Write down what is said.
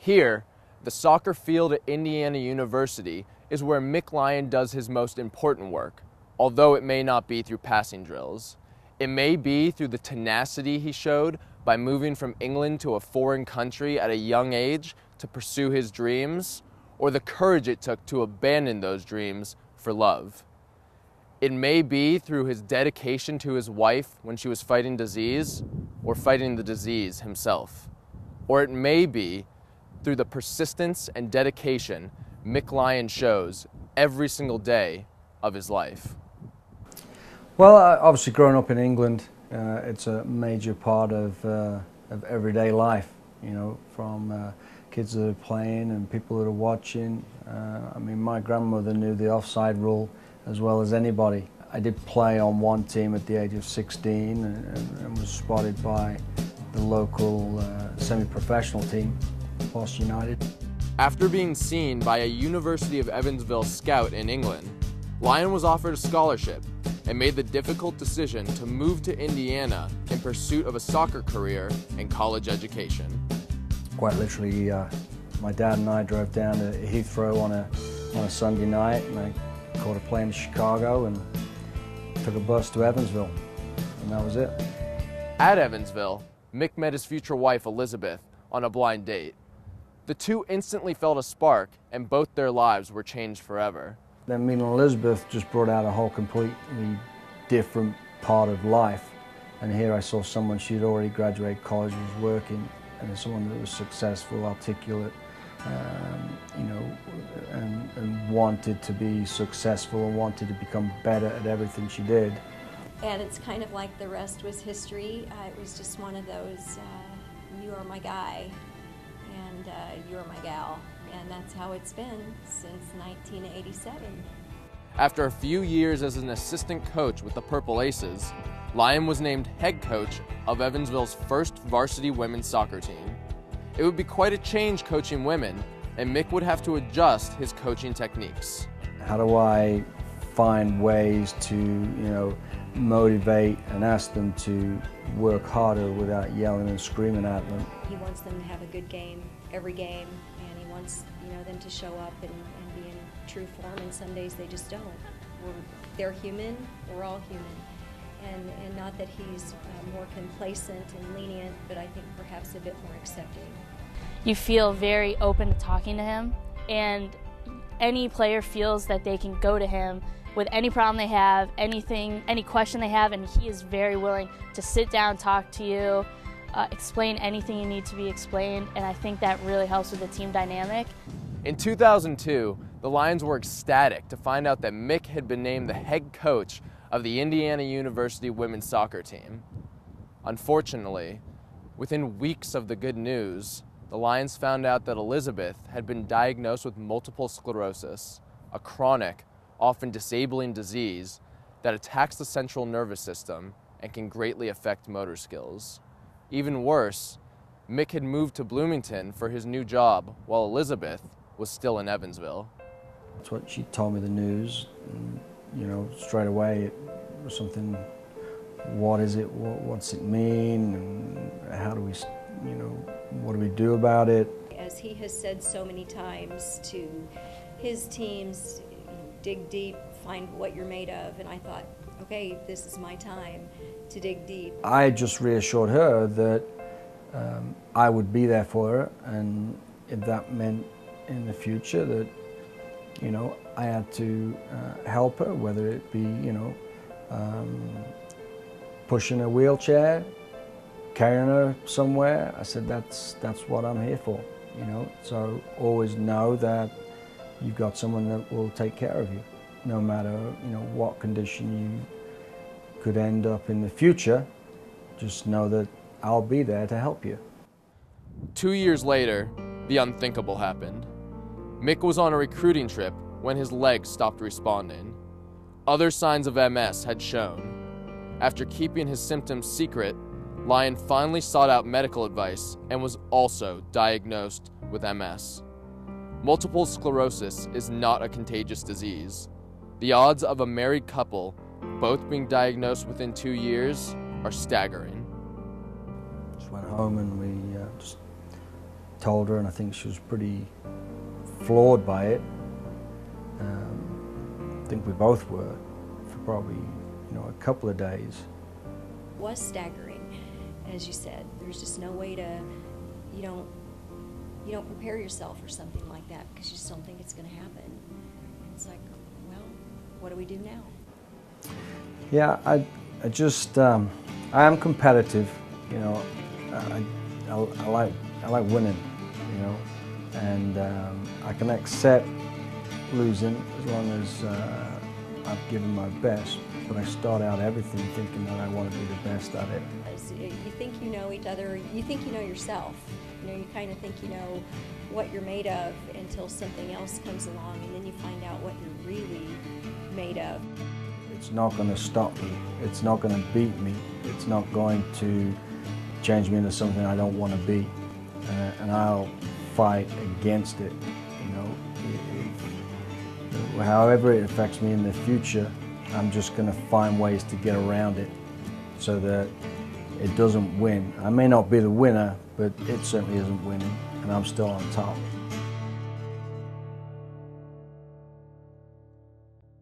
Here, the soccer field at Indiana University is where Mick Lyon does his most important work, although it may not be through passing drills. It may be through the tenacity he showed by moving from England to a foreign country at a young age to pursue his dreams, or the courage it took to abandon those dreams for love. It may be through his dedication to his wife when she was fighting disease, or fighting the disease himself. Or it may be through the persistence and dedication Mick Lyon shows every single day of his life. Well, obviously growing up in England, it's a major part of everyday life, you know, from kids that are playing and people that are watching. I mean, my grandmother knew the offside rule as well as anybody. I did play on one team at the age of 16 and was spotted by the local semi-professional team, Boston United. After being seen by a University of Evansville scout in England, Lyon was offered a scholarship and made the difficult decision to move to Indiana in pursuit of a soccer career and college education. Quite literally, my dad and I drove down to Heathrow on a Sunday night, and I caught a plane to Chicago and took a bus to Evansville, and that was it. At Evansville, Mick met his future wife, Elizabeth, on a blind date. The two instantly felt a spark, and both their lives were changed forever. Then meeting Elizabeth just brought out a whole completely different part of life. And here I saw someone, she'd already graduated college, was working, and someone that was successful, articulate, you know, and wanted to be successful and wanted to become better at everything she did. And it's kind of like the rest was history. It was just one of those, you are my guy, and you're my gal. And that's how it's been since 1987. After a few years as an assistant coach with the Purple Aces, Lyon was named head coach of Evansville's first varsity women's soccer team. It would be quite a change coaching women, and Mick would have to adjust his coaching techniques. How do I find ways to, you know, motivate and ask them to work harder without yelling and screaming at them? He wants them to have a good game every game, and he wants, you know, them to show up and be in true form, and some days they just don't. They're human, we're all human. And not that he's more complacent and lenient, but I think perhaps a bit more accepting. You feel very open to talking to him, and any player feels that they can go to him with any problem they have, anything, any question they have, and he is very willing to sit down, talk to you, explain anything you need to be explained, and I think that really helps with the team dynamic. In 2002, the Lions were ecstatic to find out that Mick had been named the head coach of the Indiana University women's soccer team. Unfortunately, within weeks of the good news, the Lions found out that Elizabeth had been diagnosed with multiple sclerosis, a chronic, often disabling disease that attacks the central nervous system and can greatly affect motor skills. Even worse, Mick had moved to Bloomington for his new job while Elizabeth was still in Evansville. That's what she told me the news. And, you know, straight away it was something, what is it, what's it mean, and how do we, you know, what do we do about it? As he has said so many times to his teams, dig deep, find what you're made of, and I thought, okay, this is my time to dig deep. I just reassured her that I would be there for her, and if that meant in the future that, you know, I had to help her, whether it be, you know, pushing a wheelchair, carrying her somewhere. I said, that's what I'm here for, you know. So always know that you've got someone that will take care of you, no matter, you know, what condition you could end up in the future. Just know that I'll be there to help you. 2 years later, the unthinkable happened. Mick was on a recruiting trip when his legs stopped responding. Other signs of MS had shown. After keeping his symptoms secret, Lyon finally sought out medical advice and was also diagnosed with MS. Multiple sclerosis is not a contagious disease. The odds of a married couple both being diagnosed within 2 years are staggering. Just went home and we just told her, and I think she was pretty floored by it. I think we both were for probably, a couple of days. It was staggering, as you said. There's just no way to, you don't prepare yourself for something like that because you just don't think it's going to happen. It's like, well, what do we do now? Yeah, I am competitive, I like winning, and I can accept losing as long as I've given my best. But I start out everything thinking that I want to be the best at it. You think you know each other, you think you know yourself. You kind of think you know what you're made of until something else comes along, and then you find out what you're really made of. It's not going to stop me. It's not going to beat me. It's not going to change me into something I don't want to be. And I'll fight against it. However it affects me in the future, I'm just going to find ways to get around it so that it doesn't win. I may not be the winner, but it certainly isn't winning, and I'm still on top.